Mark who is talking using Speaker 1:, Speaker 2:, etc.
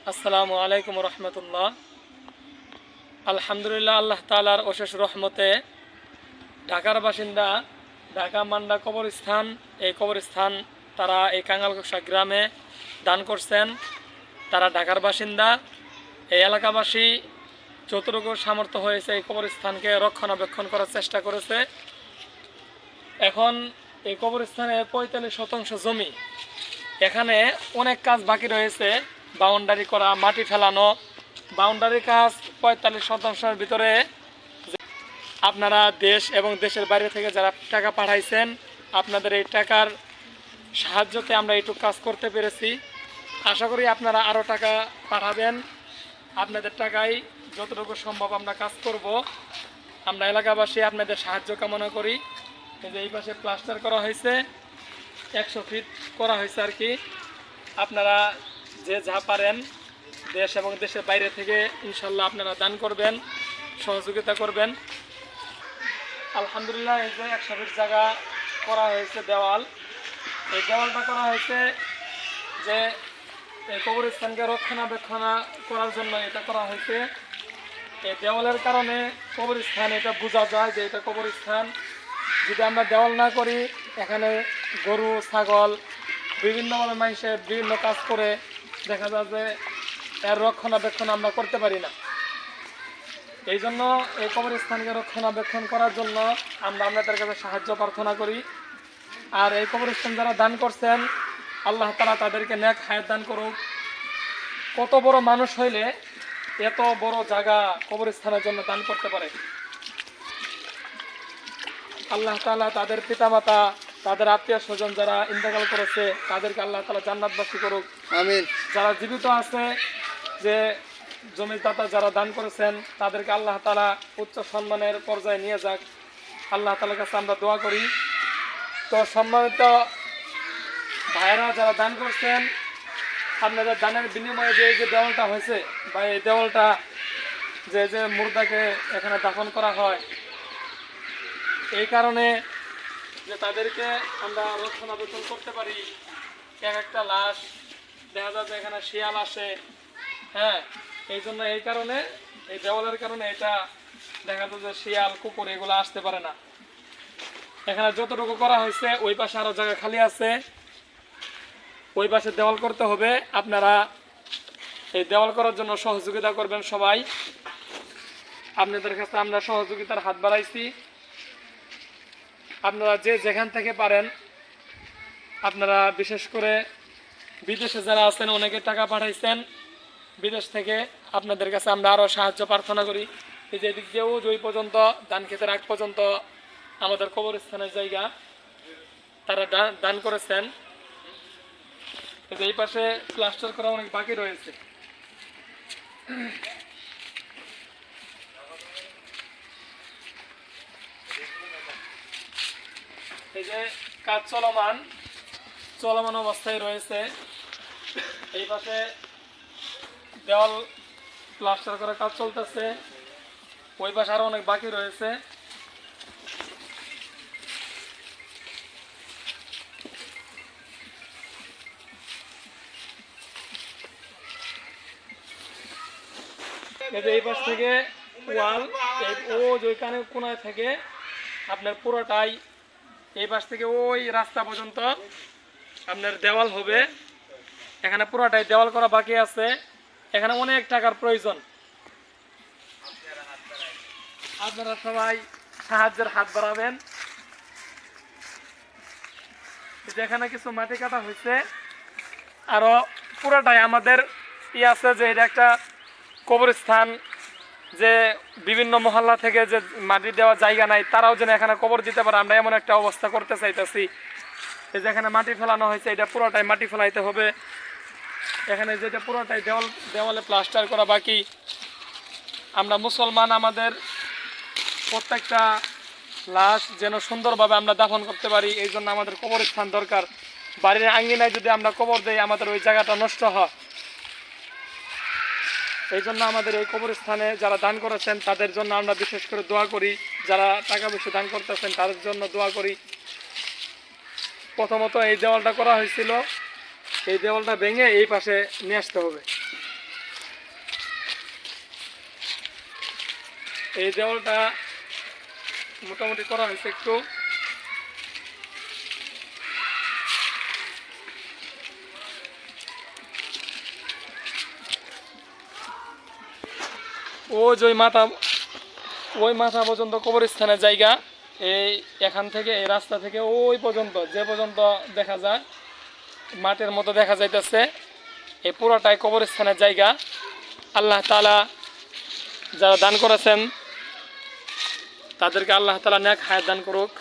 Speaker 1: আসসালামু আলাইকুম রহমতুল্লাহ। আলহামদুলিল্লাহ, আল্লাহ তাআলার অশেষ রহমতে ঢাকার বাসিন্দা ঢাকা মান্ডা কবরস্থান, এই কবরস্থান তারা এই কাঙ্গালকোষা গ্রামে দান করছেন। তারা ঢাকার বাসিন্দা। এই এলাকাবাসী যতটুকু সামর্থ্য হয়েছে এই কবরস্থানকে রক্ষণাবেক্ষণ করার চেষ্টা করেছে। এখন এই কবরস্থানে ৪৫ শতাংশ জমি, এখানে অনেক কাজ বাকি রয়েছে। বাউন্ডারি করা, মাটি ফেলানো, বাউন্ডারি কাজ ৪৫ শতাংশের ভিতরে। আপনারা দেশ এবং দেশের বাইরে থেকে যারা টাকা পাঠাইছেন, আপনাদের এই টাকার সাহায্যতে আমরা এইটুকু কাজ করতে পেরেছি। আশা করি আপনারা আরও টাকা পাঠাবেন। আপনাদের টাকায় যতটুকু সম্ভব আমরা কাজ করব। আমরা এলাকাবাসী আপনাদের সাহায্য কামনা করি। এই যে এই পাশে প্লাস্টার করা হয়েছে, ১০০ ফিট করা হয়েছে আর কি। আপনারা যে যা পারেন দেশ এবং দেশের বাইরে থেকে ইনশাল্লাহ আপনারা দান করবেন, সহযোগিতা করবেন। আলহামদুলিল্লাহ, এই যে ১০০ ফিট জায়গা করা হয়েছে দেওয়াল। এই দেওয়ালটা করা হয়েছে যে এই কবরস্থানকে রক্ষণাবেক্ষণ করার জন্য এটা করা হয়েছে। এই দেওয়ালের কারণে কবরস্থান এটা বোঝা যায় যে এটা কবরস্থান। যদি আমরা দেওয়াল না করি, এখানে গরু ছাগল বিভিন্নভাবে মানুষের বিভিন্ন কাজ করে, দেখা যায় যে এর রক্ষণাবেক্ষণ আমরা করতে পারি না। এই জন্য এই কবরস্থানকে রক্ষণাবেক্ষণ করার জন্য আমরা আপনাদের কাছে সাহায্য প্রার্থনা করি। আর এই কবরস্থান যারা দান করছেন, আল্লাহ তাআলা তাদেরকে নেক হায়াত দান করুক। কত বড় মানুষ হইলে এত বড় জায়গা কবরস্থানের জন্য দান করতে পারে। আল্লাহ তাআলা তাদের পিতামাতা, তাদের আত্মীয় স্বজন যারা ইন্তেকাল করেছে, তাদেরকে আল্লাহ তাআলা জান্নাতবাসী করুক, আমিন। যারা জীবিত আছে, যে জমিদাতা যারা দান করেছেন, তাদেরকে আল্লাহ তাআলা উচ্চ সম্মানের পর্যায়ে নিয়ে যাক। আল্লাহ তাআলার কাছে আমরা দোয়া করি। তো সম্মানিত ভাইয়েরা যারা দান করছেন, আপনাদের দানের বিনিময়ে যে যে দেওয়ালটা হয়েছে বা এই দেওয়ালটা যে মুর্দাকে এখানে দাফন করা হয়, এই কারণে যে তাদেরকে আমরা রক্ষণাবেক্ষণ করতে পারি। এক একটা লাশ দেখা যায় যে এখানে শিয়াল আসে, হ্যাঁ, এই জন্য এই কারণে এই দেওয়ালের কারণে এটা দেখা যায় যে শিয়াল কুকুর এগুলো আসতে পারে না। এখানে যতটুকু করা হয়েছে, ওই পাশে আরো জায়গা খালি আছে, ওই পাশে দেওয়াল করতে হবে। আপনারা এই দেওয়াল করার জন্য সহযোগিতা করবেন সবাই। আপনাদের কাছে আমরা সহযোগিতার হাত বাড়াইছি। আপনারা যে যেখান থেকে পারেন, আপনারা বিশেষ করে বিদেশে যারা আছেন অনেকে টাকা পাঠাইছেন বিদেশ থেকে, আপনাদের কাছে আমরা আরও সাহায্য প্রার্থনা করি। এই যে এদিক দিয়েও ওই পর্যন্ত ধান ক্ষেতের আগ পর্যন্ত আমাদের কবরস্থানের জায়গা তারা দান করেছেন। এই পাশে প্লাস্টার করা অনেক বাকি রয়েছে। এই যে কাজ চলমান অবস্থায় রয়েছে। এই পাশে দেওয়াল প্লাস্টার করার কাজ চলতেছে, ওই পাশে আরো অনেক বাকি রয়েছে। এই পাশ থেকে ওয়াল, ও ওইখানে কোনায় থেকে আপনার পুরোটাই এই পাশ থেকে ওই রাস্তা পর্যন্ত আপনার দেওয়াল হবে। এখানে পুরোটাই দেওয়াল করা বাকি আছে। এখানে অনেক টাকার প্রয়োজন। আপনারা সবাই সাহায্যের হাত বাড়াবেন। যেখানে কিছু মাটি কাটা হয়েছে, আরো পুরোটাই আমাদের আছে যে এটা একটা কবরস্থান, যে বিভিন্ন মহল্লা থেকে যে মাটি দেওয়ার জায়গা নাই, তারাও যেন এখানে কবর দিতে পারে, আমরা এমন একটা অবস্থা করতে চাইতেছি। এই যেখানে মাটি ফেলানো হয়েছে, এটা পুরোটাই মাটি ফেলাইতে হবে। এখানে যেটা পুরোটাই দেওয়ালে প্লাস্টার করা বাকি। আমরা মুসলমান, আমাদের প্রত্যেকটা লাশ যেন সুন্দরভাবে আমরা দাফন করতে পারি, এই জন্য আমাদের কবরস্থান দরকার। বাড়ির আঙ্গিনায় যদি আমরা কবর দেই, আমাদের ওই জায়গাটা নষ্ট হয়। এই জন্য আমাদের এই কবরস্থানে যারা দান করেছেন তাদের জন্য আমরা বিশেষ করে দোয়া করি। যারা টাকা পয়সা দান করতেছেন তাদের জন্য দোয়া করি। প্রথমত এই দেওয়ালটা করা হয়েছিল, এই দেওয়ালটা ভেঙে এই পাশে নিয়ে আসতে হবে। এই দেওয়ালটা মোটামুটি করা হয়েছে একটু। ওই মাথা পর্যন্ত কবরস্থানের জায়গা। এই এখান থেকে এই রাস্তা থেকে ওই পর্যন্ত যে পর্যন্ত দেখা যায় মাঠের মতো দেখা যাইতেছে, এই পুরোটাই কবরস্থানের জায়গা। আল্লাহ তাআলা যারা দান করেছেন তাদেরকে আল্লাহ তাআলা নেক হায়াত দান করুক।